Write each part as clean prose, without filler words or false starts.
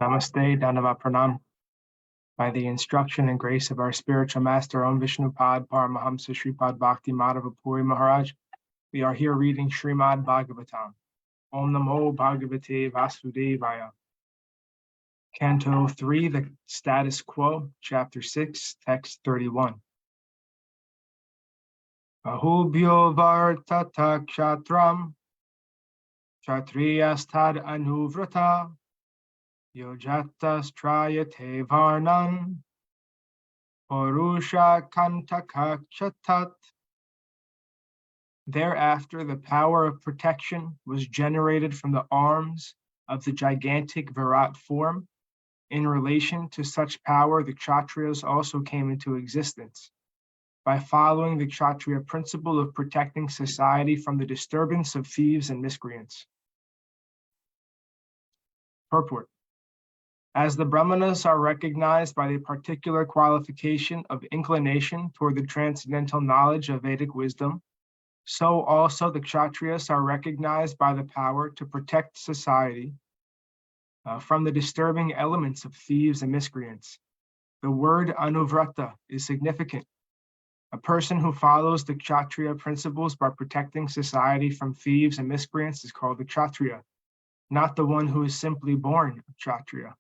Namaste, Danava Pranam. By the instruction and grace of our spiritual master, Om Vishnupad Paramahamsa Shripad Bhakti Madhava Puri Maharaj, we are here reading Srimad Bhagavatam. Om Namo Bhagavate Vasudevaya. Canto 3, the Status Quo, Chapter 6, Text 31. Ahubhyo Vartata Kshatram Kshatriyastad Anuvrata Yojatas Trayate Varnan Purusha Kantaka Chatat. Thereafter, the power of protection was generated from the arms of the gigantic Virat form. In relation to such power, the Kshatriyas also came into existence. By following the Kshatriya principle of protecting society from the disturbance of thieves and miscreants. Purport. As the Brahmanas are recognized by the particular qualification of inclination toward the transcendental knowledge of Vedic wisdom, so also the Kshatriyas are recognized by the power to protect society from the disturbing elements of thieves and miscreants. The word anuvrata is significant. A person who follows the Kshatriya principles by protecting society from thieves and miscreants is called a Kshatriya, not the one who is simply born a Kshatriya.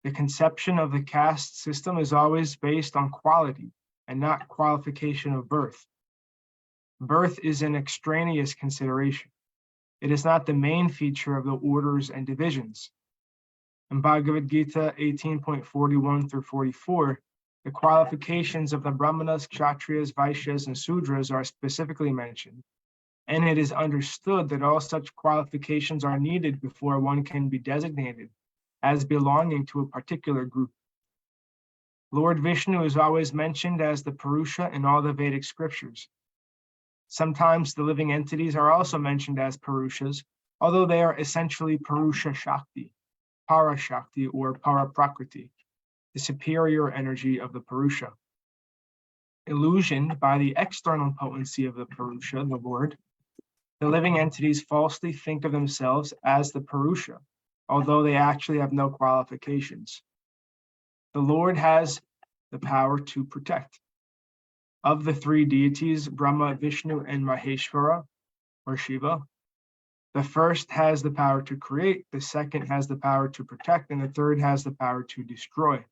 The conception of the caste system is always based on quality and not qualification of birth. Birth is an extraneous consideration. It is not the main feature of the orders and divisions. In Bhagavad Gita 18.41 through 44, the qualifications of the Brahmanas, Kshatriyas, Vaishyas, and Sudras are specifically mentioned, and it is understood that all such qualifications are needed before one can be designated as belonging to a particular group. Lord Vishnu is always mentioned as the Purusha in all the Vedic scriptures. Sometimes the living entities are also mentioned as Purushas, although they are essentially Purusha Shakti, Para Shakti, or Para Prakriti, the superior energy of the Purusha. Illusioned by the external potency of the Purusha, the Lord, the living entities falsely think of themselves as the Purusha, although they actually have no qualifications. The Lord has the power to protect. Of the three deities, Brahma, Vishnu, and Maheshwara, or Shiva, the first has the power to create, the second has the power to protect, and the third has the power to destroy.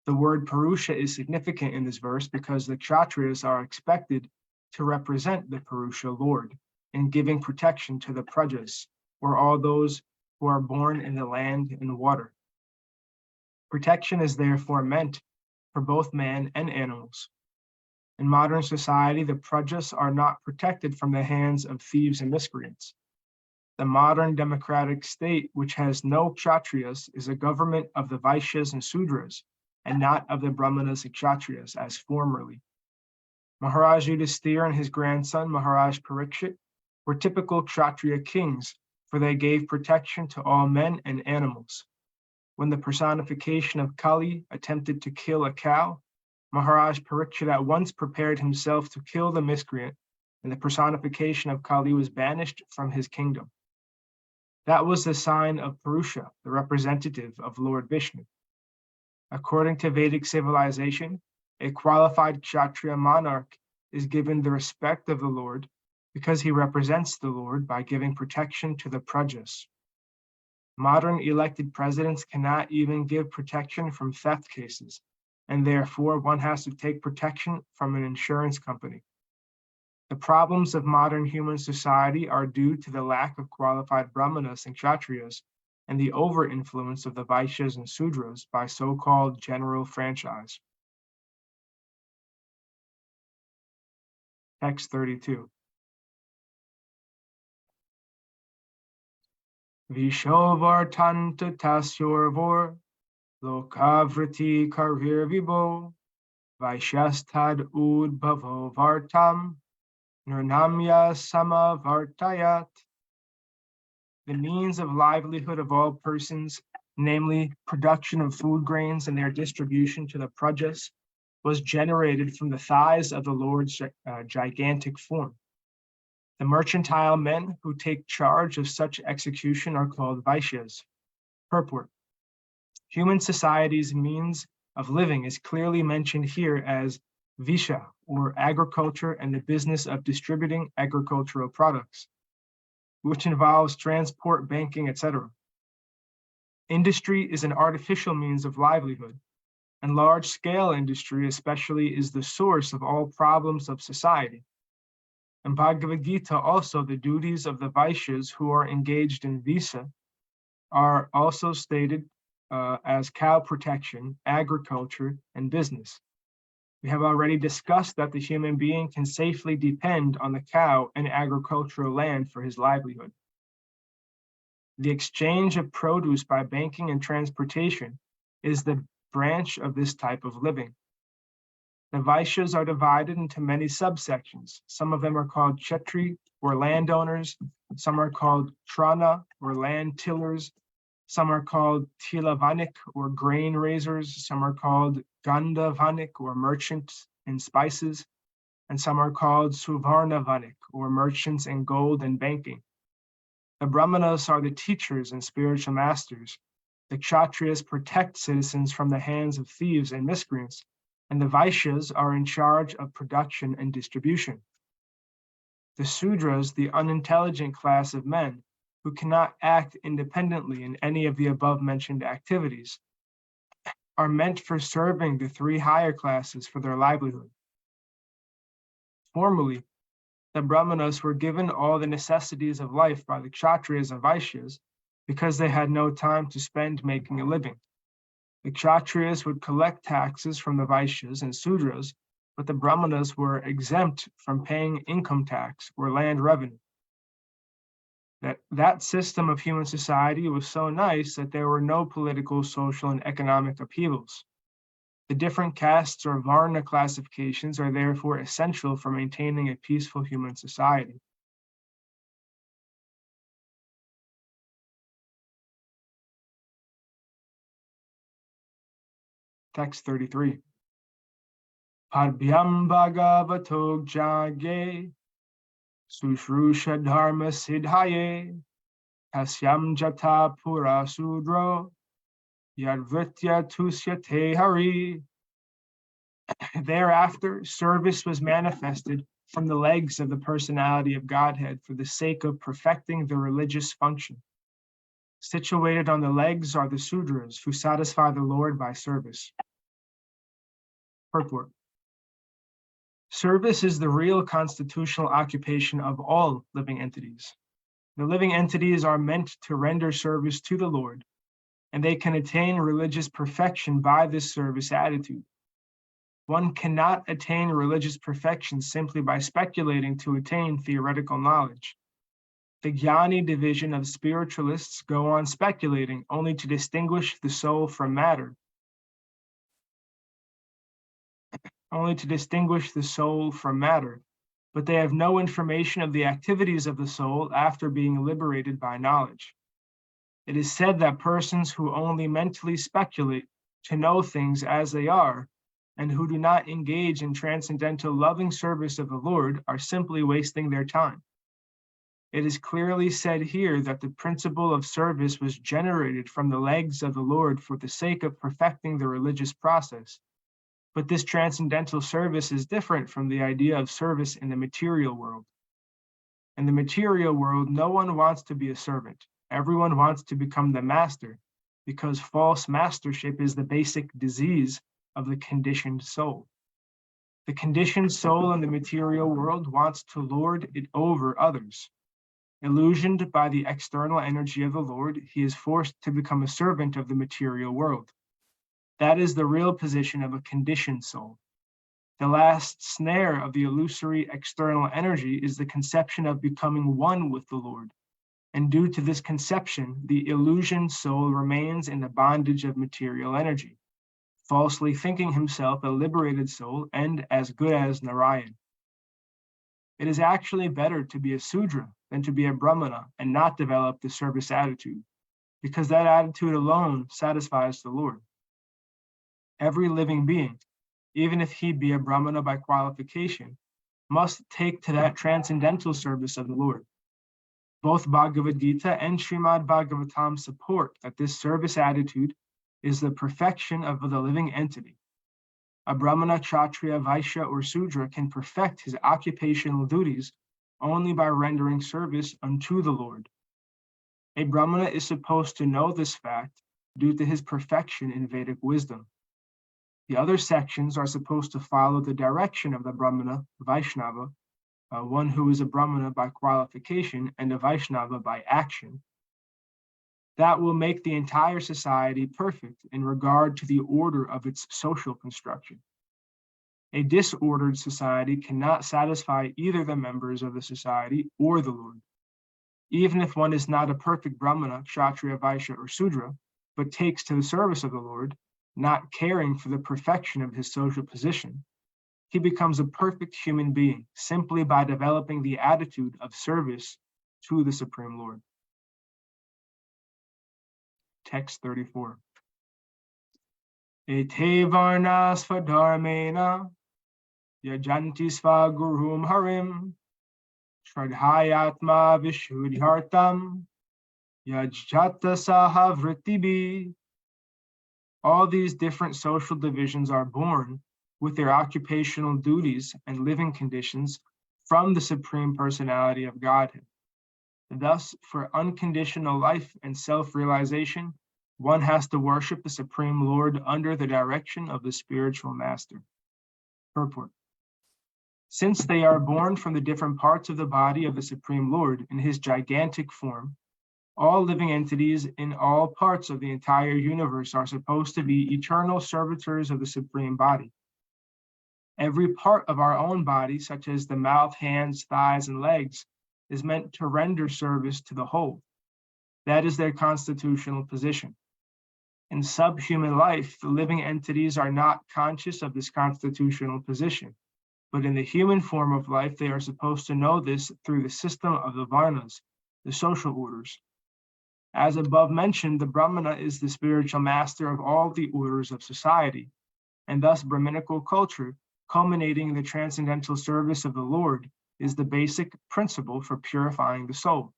The word Purusha is significant in this verse because the Kshatriyas are expected to represent the Purusha Lord in giving protection to the Prajas, or all those who are born in the land and water. Protection is therefore meant for both man and animals. In modern society, the Prajas are not protected from the hands of thieves and miscreants. The modern democratic state, which has no Kshatriyas, is a government of the Vaishyas and Sudras, and not of the Brahmanas and Kshatriyas as formerly. Maharaj Yudhisthira and his grandson, Maharaj Parikshit, were typical Kshatriya kings, for they gave protection to all men and animals. When the personification of Kali attempted to kill a cow, Maharaj Parikshit at once prepared himself to kill the miscreant, and the personification of Kali was banished from his kingdom. That was the sign of Purusha, the representative of Lord Vishnu. According to Vedic civilization, a qualified Kshatriya monarch is given the respect of the Lord because he represents the Lord by giving protection to the Prajas. Modern elected presidents cannot even give protection from theft cases, and therefore one has to take protection from an insurance company. The problems of modern human society are due to the lack of qualified Brahmanas and Kshatriyas and the over-influence of the Vaishyas and Sudras by so-called general franchise. Text 32. Vishovartanta tasyorvor lokavriti karir vibo vaishyastad udbhavo vartam nirnamya samavartayat. The means of livelihood of all persons, namely production of food grains and their distribution to the Prajas, was generated from the thighs of the Lord's gigantic form. The mercantile men who take charge of such execution are called Vaishyas. Purport. Human society's means of living is clearly mentioned here as visha, or agriculture and the business of distributing agricultural products, which involves transport, banking, etc. Industry is an artificial means of livelihood, and large-scale industry especially is the source of all problems of society. In Bhagavad Gita, also the duties of the Vaishyas who are engaged in visa are also stated as cow protection, agriculture, and business. We have already discussed that the human being can safely depend on the cow and agricultural land for his livelihood. The exchange of produce by banking and transportation is the branch of this type of living. The Vaishyas are divided into many subsections. Some of them are called Kshetri, or landowners. Some are called Trana, or land tillers. Some are called Tilavanik, or grain raisers. Some are called Gandhavanik, or merchants in spices. And some are called Suvarnavanik, or merchants in gold and banking. The Brahmanas are the teachers and spiritual masters. The Kshatriyas protect citizens from the hands of thieves and miscreants, and the Vaishyas are in charge of production and distribution. The Sudras, the unintelligent class of men, who cannot act independently in any of the above-mentioned activities, are meant for serving the three higher classes for their livelihood. Formerly, the Brahmanas were given all the necessities of life by the Kshatriyas and Vaishyas because they had no time to spend making a living. The Kshatriyas would collect taxes from the Vaishyas and Sudras, but the Brahmanas were exempt from paying income tax or land revenue. That system of human society was so nice that there were no political, social, and economic upheavals. The different castes or Varna classifications are therefore essential for maintaining a peaceful human society. Text 33. Padbhyam Bhagavato Jage Sushrusha Dharma Siddhaye Tasyam Jata Pura Sudro Yadvritya Tusyate Hari. Thereafter, service was manifested from the legs of the personality of Godhead for the sake of perfecting the religious function. Situated on the legs are the Sudras, who satisfy the Lord by service. Purport. Service is the real constitutional occupation of all living entities. The living entities are meant to render service to the Lord, and they can attain religious perfection by this service attitude. One cannot attain religious perfection simply by speculating to attain theoretical knowledge. The Jnani division of spiritualists go on speculating only to distinguish the soul from matter. But they have no information of the activities of the soul after being liberated by knowledge. It is said that persons who only mentally speculate to know things as they are, and who do not engage in transcendental loving service of the Lord, are simply wasting their time. It is clearly said here that the principle of service was generated from the legs of the Lord for the sake of perfecting the religious process. But this transcendental service is different from the idea of service in the material world. In the material world, no one wants to be a servant. Everyone wants to become the master, because false mastership is the basic disease of the conditioned soul. The conditioned soul in the material world wants to lord it over others. Illusioned by the external energy of the Lord, he is forced to become a servant of the material world. That is the real position of a conditioned soul. The last snare of the illusory external energy is the conception of becoming one with the Lord. And due to this conception, the illusioned soul remains in the bondage of material energy, falsely thinking himself a liberated soul and as good as Narayan. It is actually better to be a Sudra than to be a Brahmana and not develop the service attitude, because that attitude alone satisfies the Lord. Every living being, even if he be a Brahmana by qualification, must take to that transcendental service of the Lord. Both Bhagavad Gita and Srimad Bhagavatam support that this service attitude is the perfection of the living entity. A Brahmana, Kshatriya, Vaishya, or Sudra can perfect his occupational duties only by rendering service unto the Lord. A Brahmana is supposed to know this fact due to his perfection in Vedic wisdom. The other sections are supposed to follow the direction of the Brahmana, Vaishnava, one who is a Brahmana by qualification and a Vaishnava by action. That will make the entire society perfect in regard to the order of its social construction. A disordered society cannot satisfy either the members of the society or the Lord. Even if one is not a perfect Brahmana, Kshatriya, Vaishya, or Sudra, but takes to the service of the Lord, not caring for the perfection of his social position, he becomes a perfect human being simply by developing the attitude of service to the Supreme Lord. Text 34. Ete varna svadharmena yajanti svagurum harim shradhayatma vishuddhartam yajjata sahavritibi. All these different social divisions are born with their occupational duties and living conditions from the Supreme Personality of Godhead. Thus, for unconditional life and self-realization, one has to worship the Supreme Lord under the direction of the spiritual master. Purport. Since they are born from the different parts of the body of the Supreme Lord in his gigantic form, all living entities in all parts of the entire universe are supposed to be eternal servitors of the Supreme Body. Every part of our own body, such as the mouth, hands, thighs, and legs, is meant to render service to the whole. That is their constitutional position. In subhuman life, the living entities are not conscious of this constitutional position, but in the human form of life, they are supposed to know this through the system of the varnas, the social orders. As above mentioned, the Brahmana is the spiritual master of all the orders of society, and thus Brahminical culture, culminating in the transcendental service of the Lord, is the basic principle for purifying the soul.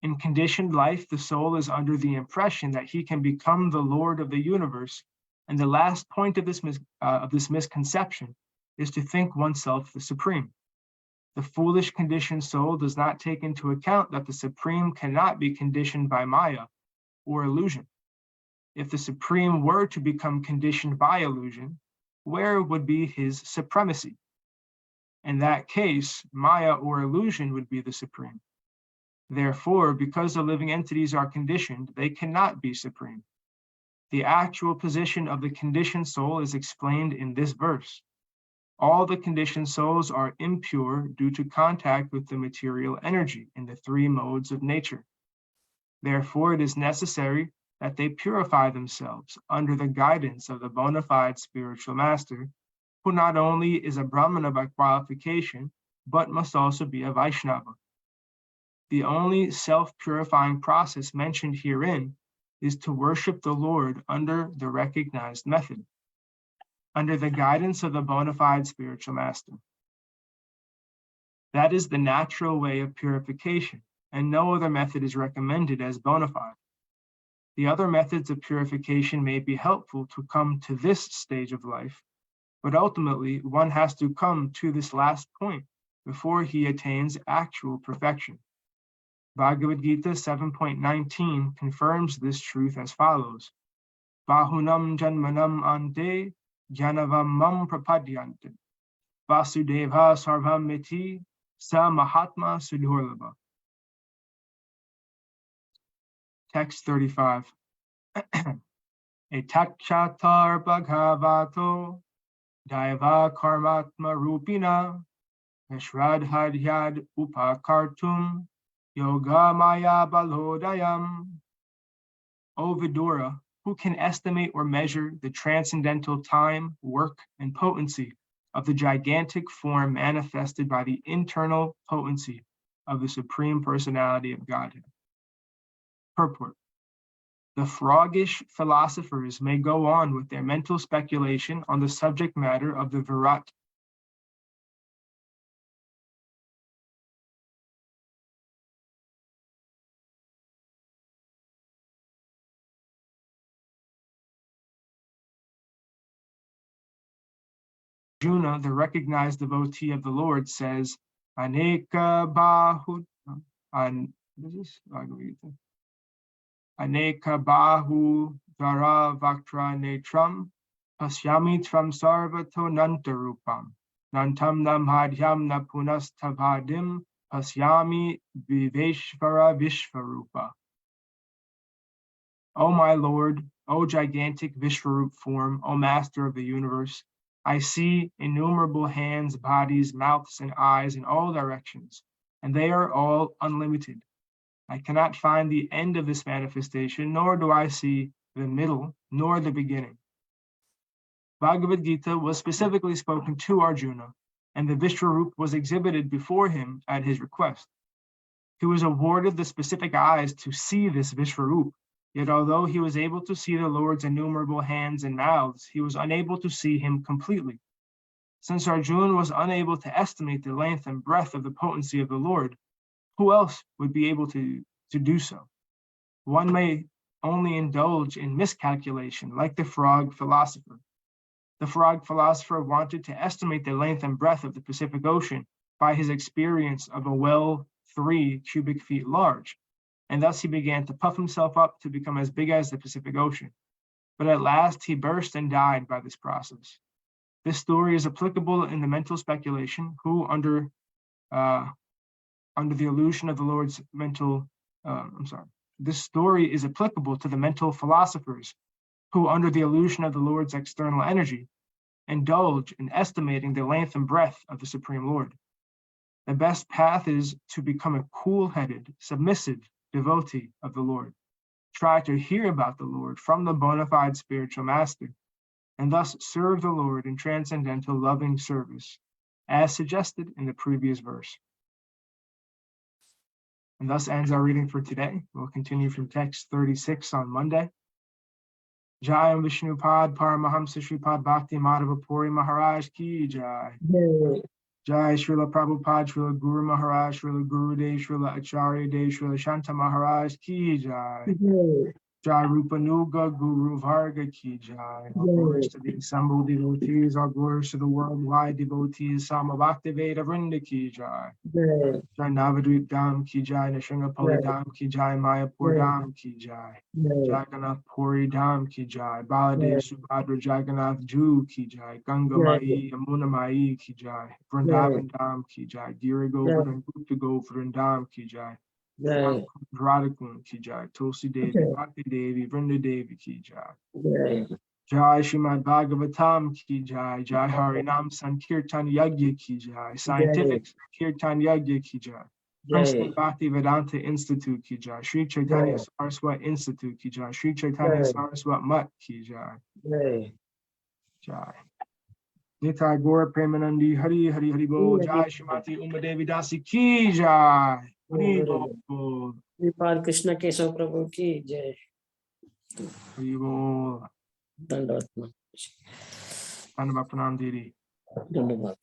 In conditioned life, the soul is under the impression that he can become the Lord of the universe, and the last point of this misconception is to think oneself the supreme. The foolish conditioned soul does not take into account that the supreme cannot be conditioned by Maya or illusion. If the supreme were to become conditioned by illusion, where would be his supremacy? In that case, Maya or illusion would be the supreme. Therefore, because the living entities are conditioned, they cannot be supreme. The actual position of the conditioned soul is explained in this verse. All the conditioned souls are impure due to contact with the material energy in the three modes of nature. Therefore, it is necessary that they purify themselves under the guidance of the bona fide spiritual master, who not only is a Brahmana by qualification, but must also be a Vaishnava. The only self-purifying process mentioned herein is to worship the Lord under the recognized method, under the guidance of the bona fide spiritual master. That is the natural way of purification, and no other method is recommended as bona fide. The other methods of purification may be helpful to come to this stage of life, but ultimately one has to come to this last point before he attains actual perfection. Bhagavad Gita 7.19 confirms this truth as follows: Bahunam janmanam ante janavam mam prapadyante vasudeva sarvam miti sa mahatma sudhurlabha. Text 35. Etakshatar bhagavato daiva karmatma rupina shradhadyad upakartum yoga maya balodayam. O Vidura, who can estimate or measure the transcendental time, work, and potency of the gigantic form manifested by the internal potency of the Supreme Personality of Godhead? Purport. The froggish philosophers may go on with their mental speculation on the subject matter of the Virat Arjuna, the recognized devotee of the Lord, says, Aneka bahu Aneka bahu dara vaktra netram pasyami tram sarvato nantarupam nantam nam hadhyam na punastavadim pasyami viveshvara vishvarupa. O my Lord, O gigantic Vishvarup form, O master of the universe, I see innumerable hands, bodies, mouths, and eyes in all directions, and they are all unlimited. I cannot find the end of this manifestation, nor do I see the middle, nor the beginning. Bhagavad Gita was specifically spoken to Arjuna, and the Vishvarup was exhibited before him at his request. He was awarded the specific eyes to see this Vishvarup, yet although he was able to see the Lord's innumerable hands and mouths, he was unable to see him completely. Since Arjuna was unable to estimate the length and breadth of the potency of the Lord, who else would be able to do so? One may only indulge in miscalculation, like the frog philosopher. The frog philosopher wanted to estimate the length and breadth of the Pacific Ocean by his experience of a well 3 cubic feet large, and thus he began to puff himself up to become as big as the Pacific Ocean. But at last he burst and died by this process. This story is applicable in the mental speculation who, under the illusion of the Lord's mental, this story is applicable to the mental philosophers who, under the illusion of the Lord's external energy, indulge in estimating the length and breadth of the Supreme Lord. The best path is to become a cool-headed, submissive devotee of the Lord. Try to hear about the Lord from the bona fide spiritual master, and thus serve the Lord in transcendental loving service, as suggested in the previous verse. And thus ends our reading for today. We'll continue from text 36 on Monday. Jai Vishnupad Paramahamsa Shripad Bhakti Madhava Puri Maharaj Ki Jai. Jai Srila Prabhupada, Srila Guru Maharaj, Srila Guru Dev, Srila Acharya Dev, Srila Shanta Maharaj Ki Jai. Jai Rupanuga Guru Varga Ki Jai. All glories to the assembled devotees, all glories to the worldwide devotees, Samavakti Veda Vrinda Ki Jai. Jai Navadvip Dham Ki Jai, Nishringapali Dham Ki Jai, Mayapur Dham Ki Jai. Jagannath Puri Dham Ki Jai, Baladev Subhadra Jagannath Ju Ki Jai, Ganga Mai, Yamuna Mai Ki Jai, Vrindavan Dham Ki Jai, Giri Govardhan Gupta Govardhan Dham Ki Jai. Radhakund Ki Jai, Tulsi Devi, Bhakti Devi, Vrinda Devi Ki Jai. Jai Srimad Bhagavatam Ki Jai, Jai Harinam Sankirtan Yagya Ki Jai, Scientific Sankirtan Yagya Ki Jai, Princeton Bhakti Vedanta Institute Ki Jai, Sri Chaitanya Saraswat Institute Ki Jai, Sri Chaitanya Saraswat Mutt Ki Jai. Jai. Nitai Gaura Premanandi Hari Hari Hari Bol, Jai Shrimati Uma Devi Dasi Ki Jai. Shripad Krishna Keshav प्रभु की जय। धन्यवाद प्रणाम दीदी। धन्यवाद।